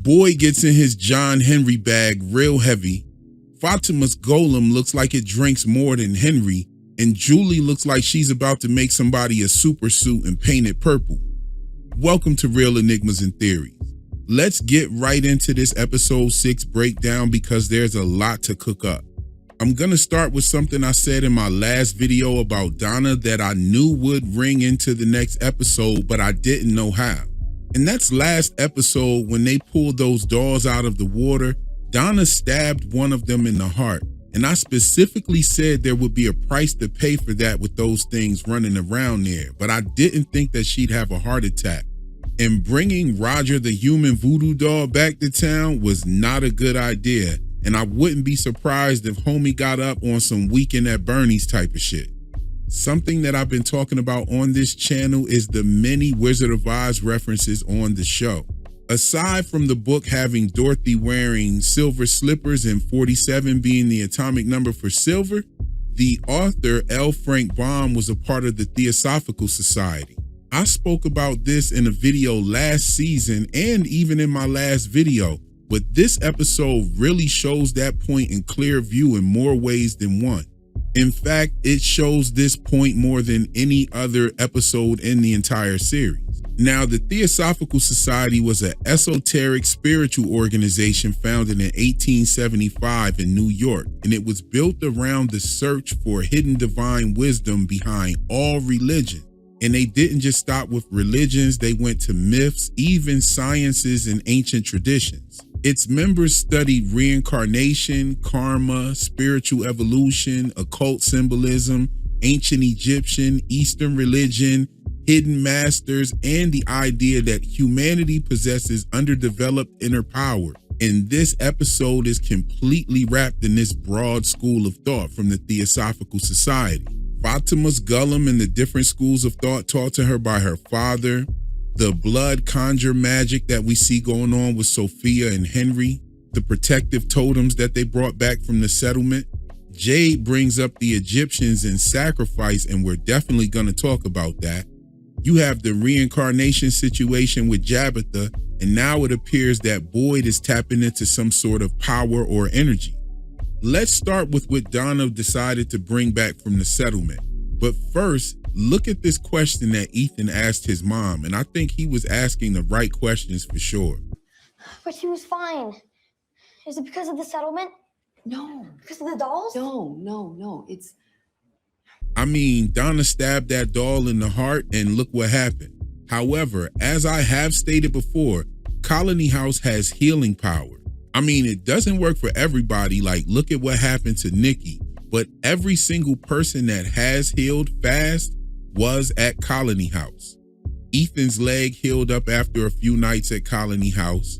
Boy gets in his John Henry bag real heavy. Fatima's golem looks like it drinks more than Henry, and Julie looks like she's about to make somebody a super suit and paint it purple. Welcome to Real Enigmas and Theories. Let's get right into this episode 6 breakdown because there's a lot to cook up. I'm gonna start with something I said in my last video about Donna that I knew would ring into the next episode, but I didn't know how. And that's last episode when they pulled those dolls out of the water. Donna stabbed one of them in the heart, and I specifically said there would be a price to pay for that with those things running around there, but I didn't think that she'd have a heart attack. And bringing Roger the human voodoo doll back to town was not a good idea, and I wouldn't be surprised if homie got up on some Weekend at Bernie's type of shit. Something that I've been talking about on this channel is the many Wizard of Oz references on the show. Aside from the book having Dorothy wearing silver slippers and 47 being the atomic number for silver, the author L. Frank Baum was a part of the Theosophical Society. I spoke about this in a video last season and even in my last video, but this episode really shows that point in clear view in more ways than one. In fact, it shows this point more than any other episode in the entire series. Now, the Theosophical Society was an esoteric spiritual organization founded in 1875 in New York, and it was built around the search for hidden divine wisdom behind all religion. And they didn't just stop with religions, they went to myths, even sciences and ancient traditions. Its members studied reincarnation, karma, spiritual evolution, occult symbolism, ancient Egyptian, Eastern religion, hidden masters, and the idea that humanity possesses underdeveloped inner power. And this episode is completely wrapped in this broad school of thought from the Theosophical Society. Fatima's golem and the different schools of thought taught to her by her father, the blood conjure magic that we see going on with Sophia and Henry, the protective totems that they brought back from the settlement. Jade brings up the Egyptians and sacrifice, and we're definitely going to talk about that. You have the reincarnation situation with Jabitha, and now it appears that Boyd is tapping into some sort of power or energy. Let's start with what Donna decided to bring back from the settlement. But first, look at this question that Ethan asked his mom, and I think he was asking the right questions for sure. But she was fine. Is it because of the settlement? No. Because of the dolls? No. It's... I mean, Donna stabbed that doll in the heart, and look what happened. However, as I have stated before, Colony House has healing power. I mean, it doesn't work for everybody, like look at what happened to Nikki, but every single person that has healed fast was at Colony House. Ethan's leg healed up after a few nights at Colony House.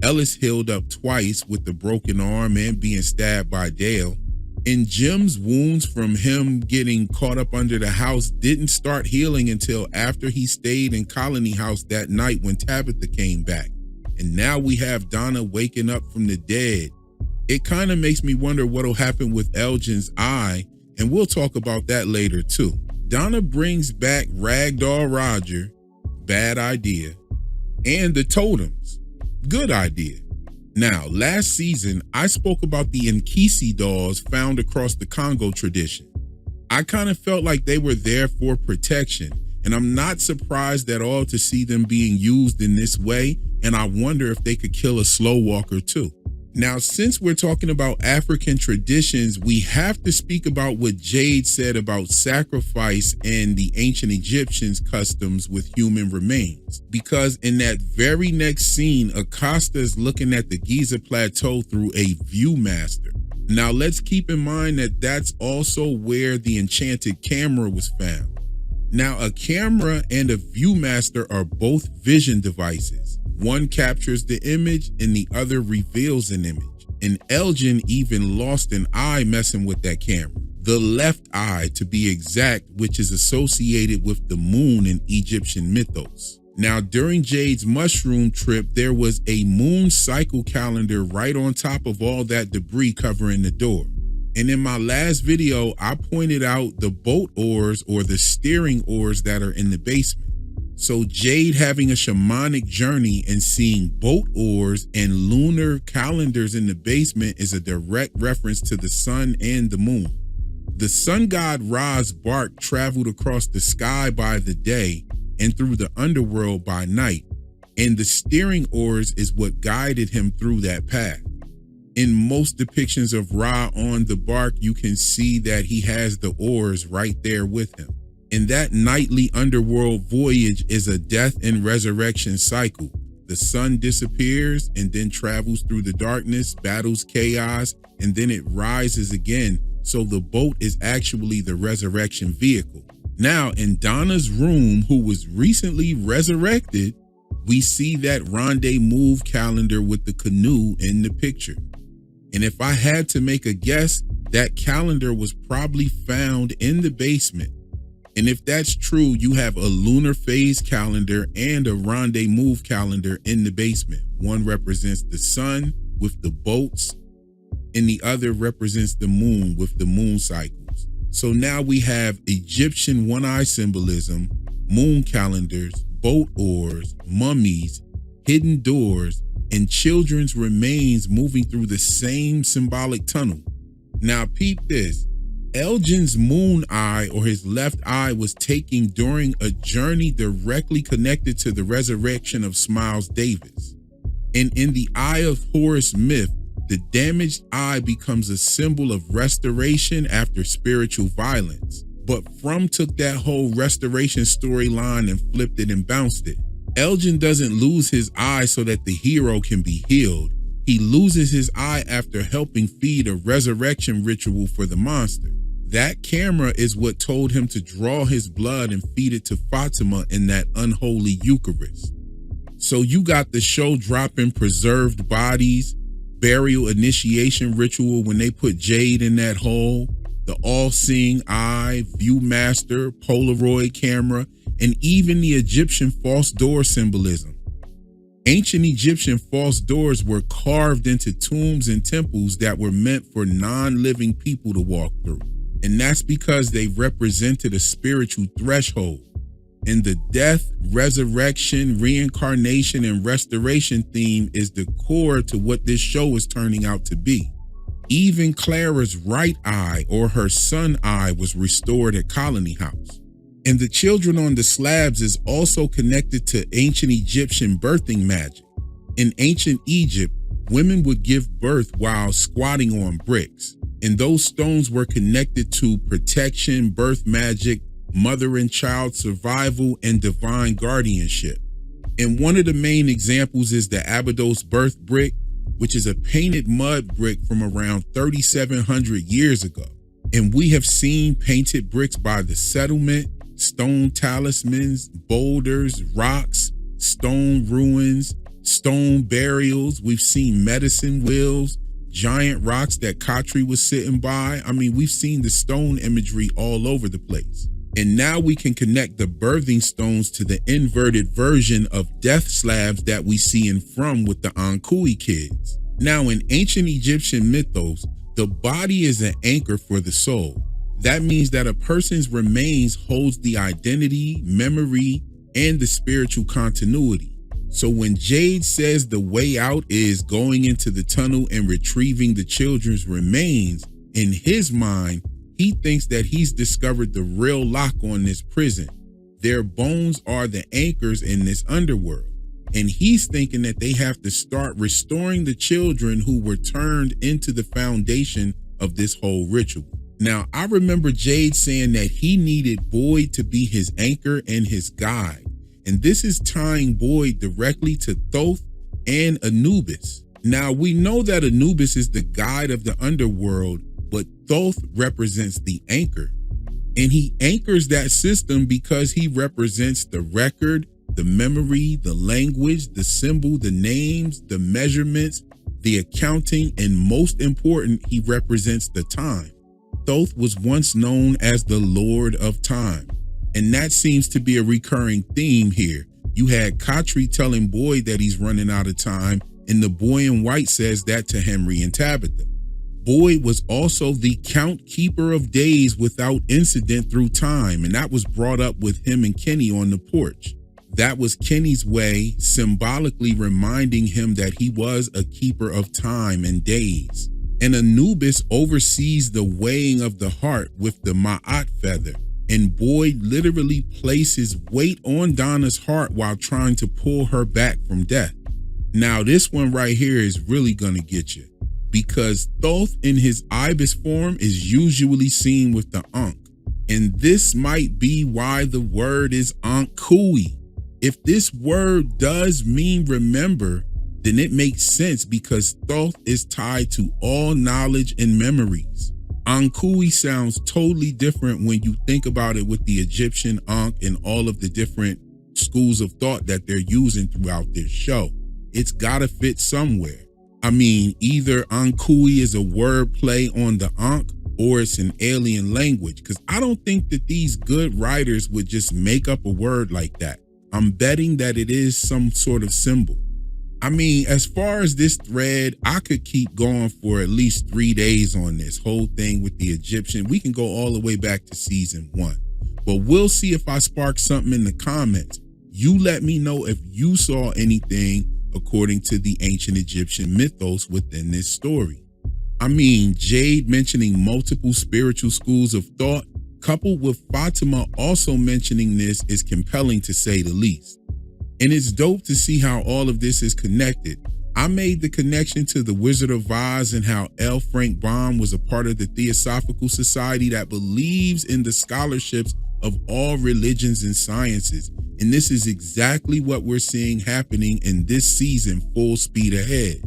Ellis healed up twice with the broken arm and being stabbed by Dale. And Jim's wounds from him getting caught up under the house didn't start healing until after he stayed in Colony House that night when Tabitha came back. And now we have Donna waking up from the dead. It kind of makes me wonder what'll happen with Elgin's eye, and we'll talk about that later too. Donna brings back Ragdoll Roger, bad idea, and the totems, good idea. Now, last season, I spoke about the Nkisi dolls found across the Congo tradition. I kind of felt like they were there for protection, and I'm not surprised at all to see them being used in this way, and I wonder if they could kill a slow walker too. Now, since we're talking about African traditions, we have to speak about what Jade said about sacrifice and the ancient Egyptians' customs with human remains. Because in that very next scene, Acosta is looking at the Giza Plateau through a Viewmaster. Now, let's keep in mind that that's also where the enchanted camera was found. Now, a camera and a Viewmaster are both vision devices. One captures the image and the other reveals an image. And Elgin even lost an eye messing with that camera. The left eye, to be exact, which is associated with the moon in Egyptian mythos. Now, during Jade's mushroom trip, there was a moon cycle calendar right on top of all that debris covering the door. And in my last video, I pointed out the boat oars or the steering oars that are in the basement. So Jade having a shamanic journey and seeing boat oars and lunar calendars in the basement is a direct reference to the sun and the moon. The sun god Ra's bark traveled across the sky by the day and through the underworld by night, and the steering oars is what guided him through that path. In most depictions of Ra on the bark, you can see that he has the oars right there with him. And that nightly underworld voyage is a death and resurrection cycle. The sun disappears and then travels through the darkness, battles chaos, and then it rises again. So the boat is actually the resurrection vehicle. Now, in Donna's room, who was recently resurrected, we see that rendezvous calendar with the canoe in the picture. And if I had to make a guess, that calendar was probably found in the basement. And if that's true, you have a lunar phase calendar and a rendezvous calendar in the basement. One represents the sun with the boats, and the other represents the moon with the moon cycles. So now we have Egyptian one-eye symbolism, moon calendars, boat oars, mummies, hidden doors, and children's remains moving through the same symbolic tunnel. Now peep this. Elgin's moon eye, or his left eye, was taken during a journey directly connected to the resurrection of Smiles Davis. And in the Eye of Horus myth, the damaged eye becomes a symbol of restoration after spiritual violence. But Frum took that whole restoration storyline and flipped it and bounced it. Elgin doesn't lose his eye so that the hero can be healed. He loses his eye after helping feed a resurrection ritual for the monster. That camera is what told him to draw his blood and feed it to Fatima in that unholy Eucharist. So you got the show dropping preserved bodies, burial initiation ritual when they put Jade in that hole, the all-seeing eye, Viewmaster, Polaroid camera, and even the Egyptian false door symbolism. Ancient Egyptian false doors were carved into tombs and temples that were meant for non-living people to walk through. And that's because they represented a spiritual threshold. And the death, resurrection, reincarnation, and restoration theme is the core to what this show is turning out to be. Even Clara's right eye, or her sun eye, was restored at Colony House. And the children on the slabs is also connected to ancient Egyptian birthing magic. In ancient Egypt, women would give birth while squatting on bricks. And those stones were connected to protection, birth magic, mother and child survival, and divine guardianship. And one of the main examples is the Abydos birth brick, which is a painted mud brick from around 3,700 years ago. And we have seen painted bricks by the settlement, stone talismans, boulders, rocks, stone ruins, stone burials. We've seen medicine wheels, giant rocks that Khatri was sitting by. I mean, we've seen the stone imagery all over the place. And now we can connect the birthing stones to the inverted version of death slabs that we see in From with the Ankui kids. Now, in ancient Egyptian mythos, the body is an anchor for the soul. That means that a person's remains holds the identity, memory, and the spiritual continuity. So when Jade says the way out is going into the tunnel and retrieving the children's remains, in his mind, he thinks that he's discovered the real lock on this prison. Their bones are the anchors in this underworld. And he's thinking that they have to start restoring the children who were turned into the foundation of this whole ritual. Now, I remember Jade saying that he needed Boyd to be his anchor and his guide. And this is tying Boyd directly to Thoth and Anubis. Now, we know that Anubis is the guide of the underworld, but Thoth represents the anchor. And he anchors that system because he represents the record, the memory, the language, the symbol, the names, the measurements, the accounting, and most important, he represents the time. Thoth was once known as the Lord of Time. And that seems to be a recurring theme here. You had Khatri telling Boyd that he's running out of time, and the boy in white says that to Henry and Tabitha. Boyd was also the count keeper of days without incident through time, and that was brought up with him and Kenny on the porch. That was Kenny's way, symbolically reminding him that he was a keeper of time and days. And Anubis oversees the weighing of the heart with the Ma'at feather. And Boyd literally places weight on Donna's heart while trying to pull her back from death. Now, this one right here is really gonna get you, because Thoth in his ibis form is usually seen with the Ankh. And this might be why the word is Ankhui. If this word does mean remember, then it makes sense because Thoth is tied to all knowledge and memories. Ankhui sounds totally different when you think about it with the Egyptian Ankh and all of the different schools of thought that they're using throughout this show. It's gotta fit somewhere. I mean, either Ankhui is a word play on the Ankh or it's an alien language, because I don't think that these good writers would just make up a word like that. I'm betting that it is some sort of symbol. I mean, as far as this thread, I could keep going for at least 3 days on this whole thing with the Egyptian. We can go all the way back to season 1, but we'll see if I spark something in the comments. You let me know if you saw anything according to the ancient Egyptian mythos within this story. I mean, Jade mentioning multiple spiritual schools of thought, coupled with Fatima also mentioning this, is compelling to say the least. And it's dope to see how all of this is connected. I made the connection to the Wizard of Oz and how L. Frank Baum was a part of the Theosophical Society that believes in the scholarships of all religions and sciences. And this is exactly what we're seeing happening in this season, full speed ahead.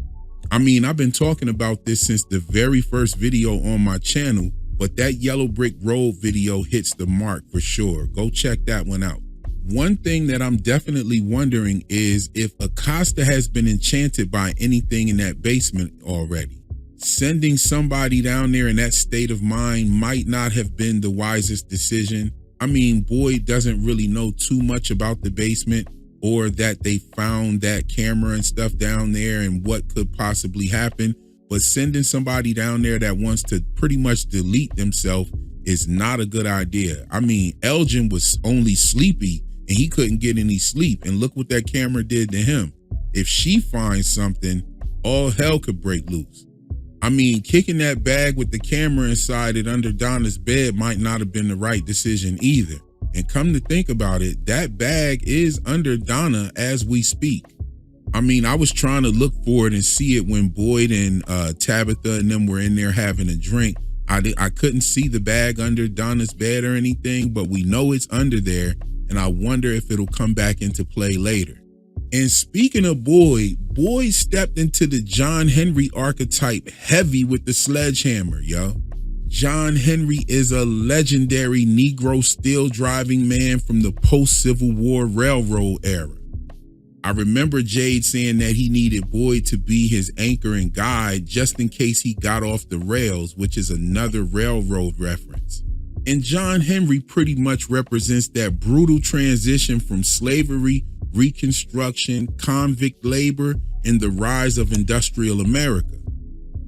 I mean, I've been talking about this since the very first video on my channel, but that Yellow Brick Road video hits the mark for sure. Go check that one out. One thing that I'm definitely wondering is if Acosta has been enchanted by anything in that basement already. Sending somebody down there in that state of mind might not have been the wisest decision. I mean, Boyd doesn't really know too much about the basement, or that they found that camera and stuff down there and what could possibly happen. But sending somebody down there that wants to pretty much delete themselves is not a good idea. I mean, Elgin was only sleepy and he couldn't get any sleep. And look what that camera did to him. If she finds something, all hell could break loose. I mean, kicking that bag with the camera inside it under Donna's bed might not have been the right decision either. And come to think about it, that bag is under Donna as we speak. I mean, I was trying to look for it and see it when Boyd and Tabitha and them were in there having a drink. I couldn't see the bag under Donna's bed or anything, but we know it's under there. And I wonder if it'll come back into play later. And speaking of Boyd, Boyd stepped into the John Henry archetype heavy with the sledgehammer, yo. John Henry is a legendary Negro steel driving man from the post-Civil War railroad era. I remember Jade saying that he needed Boyd to be his anchor and guide just in case he got off the rails, which is another railroad reference. And John Henry pretty much represents that brutal transition from slavery, Reconstruction, convict labor, and the rise of industrial America.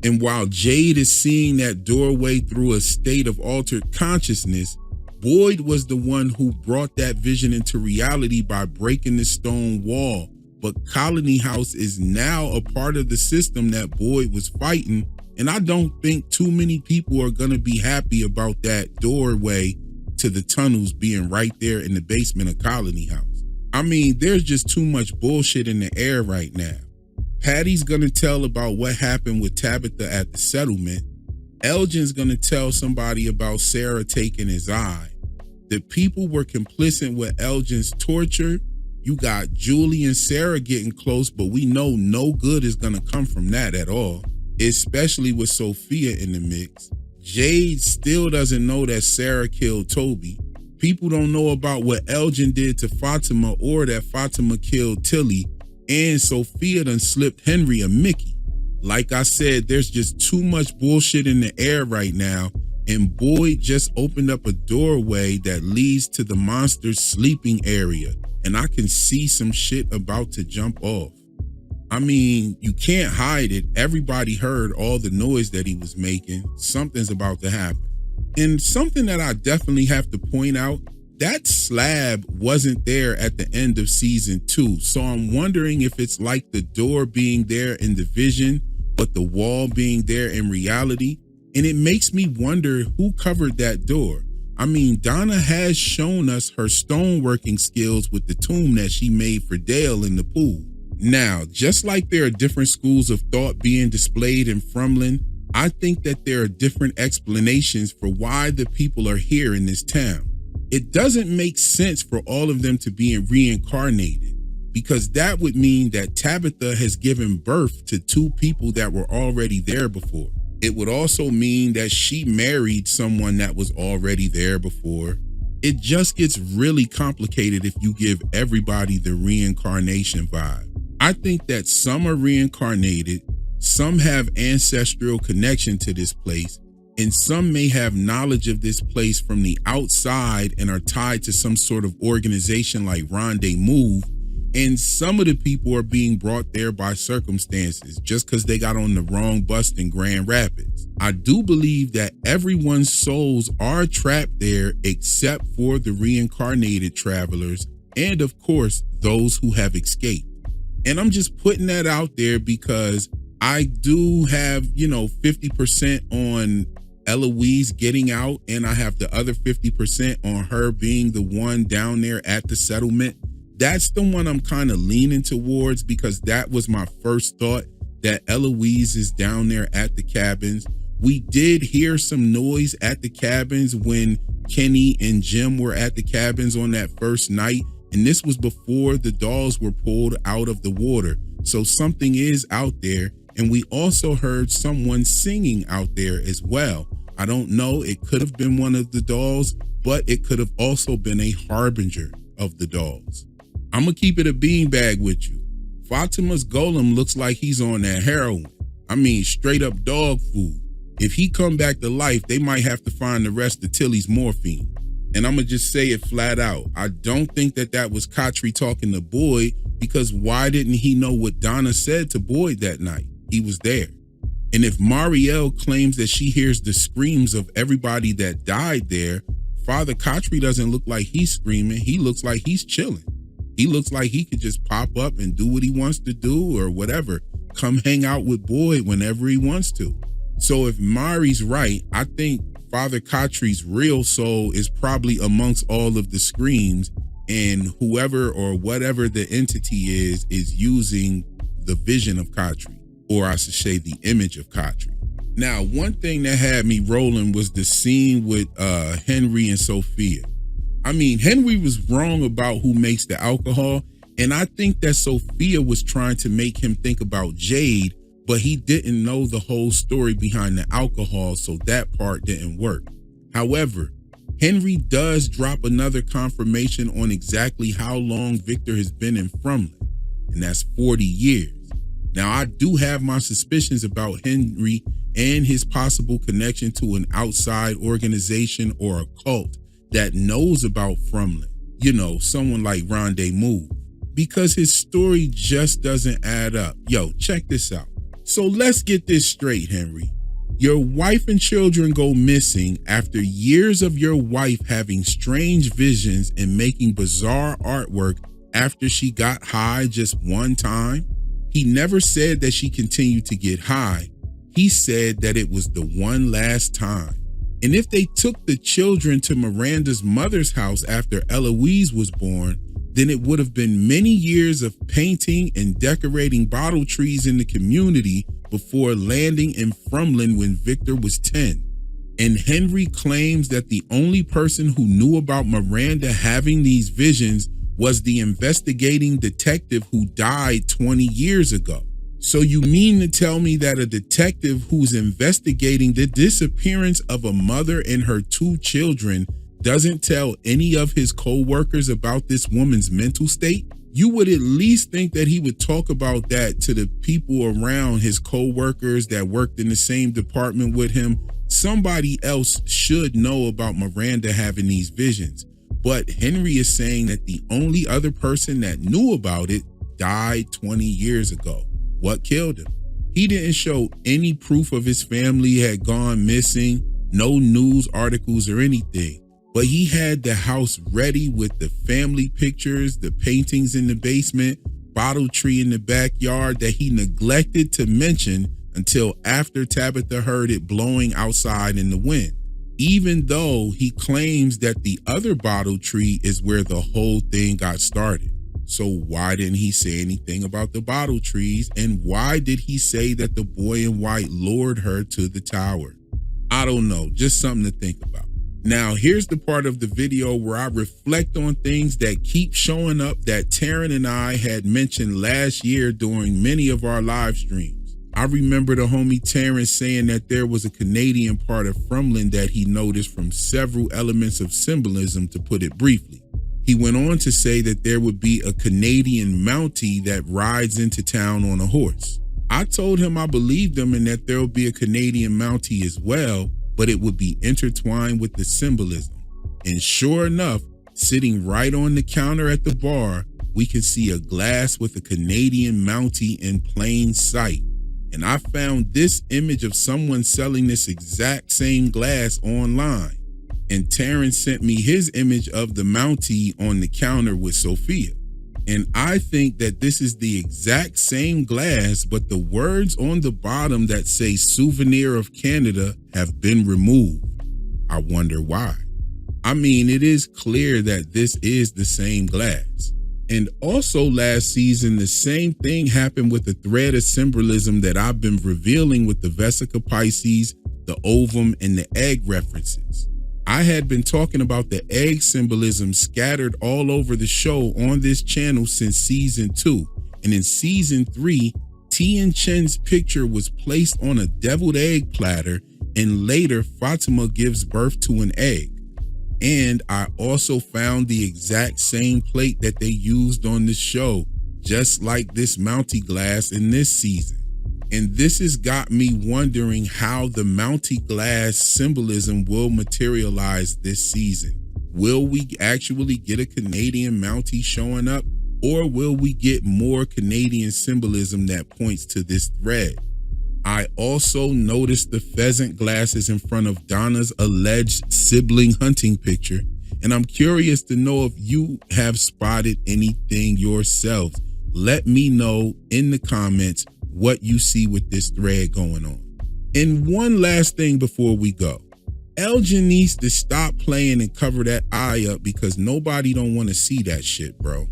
And while Jade is seeing that doorway through a state of altered consciousness, Boyd was the one who brought that vision into reality by breaking the stone wall. But Colony House is now a part of the system that Boyd was fighting, and I don't think too many people are going to be happy about that doorway to the tunnels being right there in the basement of Colony House. I mean, there's just too much bullshit in the air right now. Patty's gonna tell about what happened with Tabitha at the settlement. Elgin's gonna tell somebody about Sarah taking his eye. The people were complicit with Elgin's torture. You got Julie and Sarah getting close, but we know no good is gonna come from that at all, especially with Sophia in the mix. Jade still doesn't know that Sarah killed Toby. People don't know about what Elgin did to Fatima or that Fatima killed Tilly, and Sophia done slipped Henry a Mickey. Like I said, there's just too much bullshit in the air right now, and Boyd just opened up a doorway that leads to the monster's sleeping area, and I can see some shit about to jump off. I mean, you can't hide it. Everybody heard all the noise that he was making. Something's about to happen. And something that I definitely have to point out, That slab wasn't there at the end of season 2, so I'm wondering if it's like the door being there in the vision, but the wall being there in reality. And it makes me wonder who covered that door. I mean, Donna has shown us her stoneworking skills with the tomb that she made for Dale in the pool. Now, just like there are different schools of thought being displayed in Frumlin, I think that there are different explanations for why the people are here in this town. It doesn't make sense for all of them to be reincarnated, because that would mean that Tabitha has given birth to 2 people that were already there before. It would also mean that she married someone that was already there before. It just gets really complicated if you give everybody the reincarnation vibe. I think that some are reincarnated, some have ancestral connection to this place, and some may have knowledge of this place from the outside and are tied to some sort of organization like Rendezvous, and some of the people are being brought there by circumstances just because they got on the wrong bus in Grand Rapids. I do believe that everyone's souls are trapped there except for the reincarnated travelers and, of course, those who have escaped. And I'm just putting that out there because I do have, 50% on Eloise getting out, and I have the other 50% on her being the one down there at the settlement. That's the one I'm kind of leaning towards because that was my first thought, that Eloise is down there at the cabins. We did hear some noise at the cabins when Kenny and Jim were at the cabins on that first night, and this was before the dolls were pulled out of the water. So something is out there, and we also heard someone singing out there as well. I don't know, it could have been one of the dolls, but it could have also been a harbinger of the dolls. I'm gonna keep it a beanbag with you. Fatima's golem looks like he's on that heroin. I mean, straight up dog food. If he come back to life, they might have to find the rest of Tilly's morphine. And I'm gonna just say it flat out. I don't think that was Katri talking to Boyd, because why didn't he know what Donna said to Boyd that night? He was there. And if Marielle claims that she hears the screams of everybody that died there, Father Katri doesn't look like he's screaming. He looks like he's chilling. He looks like he could just pop up and do what he wants to do or whatever. Come hang out with Boyd whenever he wants to. So if Mari's right, I think Father Katri's real soul is probably amongst all of the screams, and whoever or whatever the entity is using the vision of Katri, or I should say the image of Katri. Now, one thing that had me rolling was the scene with Henry and Sophia. I mean, Henry was wrong about who makes the alcohol, and I think that Sophia was trying to make him think about Jade, but he didn't know the whole story behind the alcohol, so that part didn't work. However, Henry does drop another confirmation on exactly how long Victor has been in Frumlin, and that's 40 years. Now, I do have my suspicions about Henry and his possible connection to an outside organization or a cult that knows about Frumlin, someone like Rendezvous, because his story just doesn't add up. Yo, check this out. So let's get this straight, Henry. Your wife and children go missing after years of your wife having strange visions and making bizarre artwork after she got high just one time. He never said that she continued to get high. He said that it was the one last time. And if they took the children to Miranda's mother's house after Eloise was born, then it would have been many years of painting and decorating bottle trees in the community before landing in Frumlin when Victor was 10. And Henry claims that the only person who knew about Miranda having these visions was the investigating detective who died 20 years ago. So you mean to tell me that a detective who's investigating the disappearance of a mother and her 2 children doesn't tell any of his co-workers about this woman's mental state? You would at least think that he would talk about that to the people around his co-workers that worked in the same department with him. Somebody else should know about Miranda having these visions. But Henry is saying that the only other person that knew about it died 20 years ago. What killed him? He didn't show any proof of his family had gone missing, no news articles or anything. But he had the house ready with the family pictures, the paintings in the basement, bottle tree in the backyard that he neglected to mention until after Tabitha heard it blowing outside in the wind, even though he claims that the other bottle tree is where the whole thing got started. So why didn't he say anything about the bottle trees, and why did he say that the boy in white lured her to the tower? I don't know, just something to think about. Now, here's the part of the video where I reflect on things that keep showing up that Taryn and I had mentioned last year during many of our live streams. I remember the homie Taryn saying that there was a Canadian part of Frumland that he noticed from several elements of symbolism, to put it briefly. He went on to say that there would be a Canadian Mountie that rides into town on a horse. I told him I believed him and that there will be a Canadian Mountie as well, but it would be intertwined with the symbolism. And sure enough, sitting right on the counter at the bar, we can see a glass with a Canadian Mountie in plain sight. And I found this image of someone selling this exact same glass online. And Taryn sent me his image of the Mountie on the counter with Sophia. And I think that this is the exact same glass, but the words on the bottom that say Souvenir of Canada have been removed. I wonder why. I mean, it is clear that this is the same glass. And also last season, the same thing happened with the thread of symbolism that I've been revealing with the Vesica Pisces, the ovum, and the egg references. I had been talking about the egg symbolism scattered all over the show on this channel since season 2. And in season 3, Tien Chen's picture was placed on a deviled egg platter, and later Fatima gives birth to an egg. And I also found the exact same plate that they used on the show, just like this Mountie glass in this season. And this has got me wondering how the Mountie glass symbolism will materialize this season. Will we actually get a Canadian Mountie showing up, or will we get more Canadian symbolism that points to this thread? I also noticed the pheasant glasses in front of Donna's alleged sibling hunting picture, and I'm curious to know if you have spotted anything yourselves. Let me know in the comments what you see with this thread going on. And one last thing before we go. Elgin needs to stop playing and cover that eye up, because nobody don't want to see that shit, bro.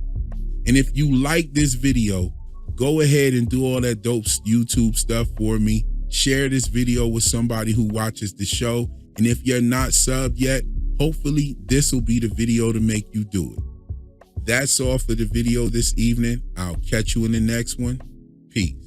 And if you like this video, go ahead and do all that dope YouTube stuff for me. Share this video with somebody who watches the show. And if you're not subbed yet, hopefully this will be the video to make you do it. That's all for the video this evening. I'll catch you in the next one. Peace.